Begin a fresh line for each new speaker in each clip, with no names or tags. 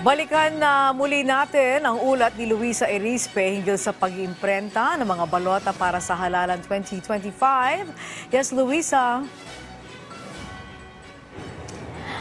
Balikan na muli natin ang ulat ni Luisa Erispe hinggil sa pag-iimprenta ng mga balota para sa halalan 2025. Yes, Luisa.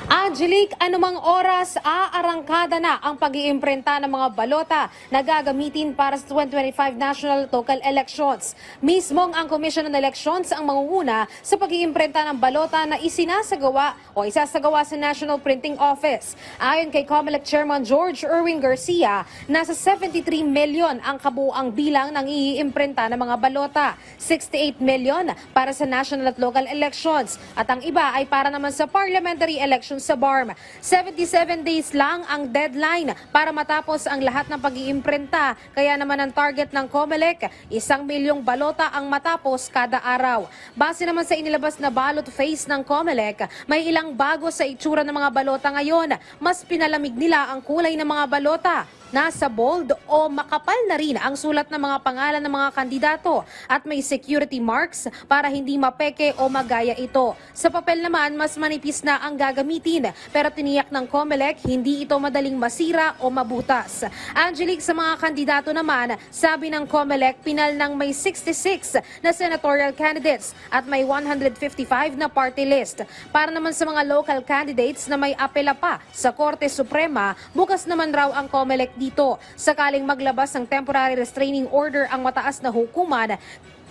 Angelique, anumang oras aarangkada na ang pag-iimprenta ng mga balota na gagamitin para sa 2025 national local elections. Mismong ang Commission on Elections ang mangunguna sa pag-iimprenta ng balota na isinasagawa o isasagawa sa National Printing Office. Ayon kay COMELEC Chairman George Erwin Garcia, nasa 73 million ang kabuuang bilang ng iimprenta ng mga balota. 68 million para sa national at local elections at ang iba ay para naman sa parliamentary elections sa BARM. 77 days lang ang deadline para matapos ang lahat ng pag-iimprenta. Kaya naman ang target ng COMELEC, 1 milyong balota ang matapos kada araw. Base naman sa inilabas na ballot phase ng COMELEC, may ilang bago sa itsura ng mga balota ngayon. Mas pinalamig nila ang kulay ng mga balota. Nasa bold o makapal na rin ang sulat ng mga pangalan ng mga kandidato at may security marks para hindi mapeke o magaya ito. Sa papel naman, mas manipis na ang gagamitin pero tiniyak ng COMELEC hindi ito madaling masira o mabutas. Angelique, sa mga kandidato naman, sabi ng COMELEC pinal ng may 66 na senatorial candidates at may 155 na party list. Para naman sa mga local candidates na may apela pa sa Korte Suprema, bukas naman raw ang COMELEC dito. Sakaling maglabas ng temporary restraining order ang mataas na hukuman,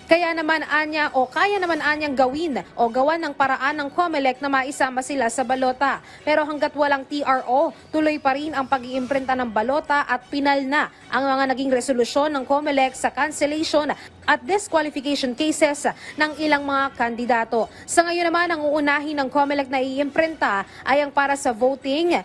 kaya naman anyang gawin o gawan ng paraan ng COMELEC na maisama sila sa balota. Pero hanggat walang TRO, tuloy pa rin ang pag-iimprenta ng balota at pinal na ang mga naging resolusyon ng COMELEC sa cancellation at disqualification cases ng ilang mga kandidato. Sa ngayon naman, ang uunahin ng COMELEC na iimprenta ay ang para sa voting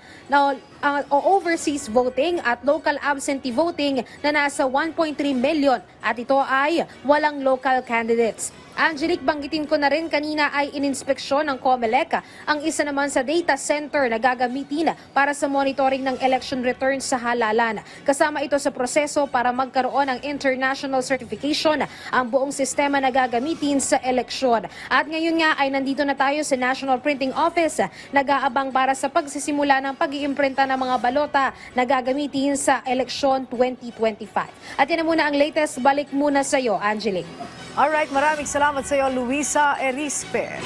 o overseas voting at local absentee voting na nasa 1.3 million at ito ay walang local candidates. Angelique, banggitin ko na rin kanina ay ininspeksyon ng COMELEC ang isa naman sa data center na gagamitin para sa monitoring ng election returns sa halalan. Kasama ito sa proseso para magkaroon ng international certification ang buong sistema na gagamitin sa eleksyon. At ngayon nga ay nandito na tayo sa National Printing Office, nag-aabang para sa pagsisimula ng pag-iimprenta ng mga balota na gagamitin sa eleksyon 2025. At yan na muna ang latest. Balik muna sa iyo, Angelique.
Alright, maraming salamat sa iyo, Luisa Erispe.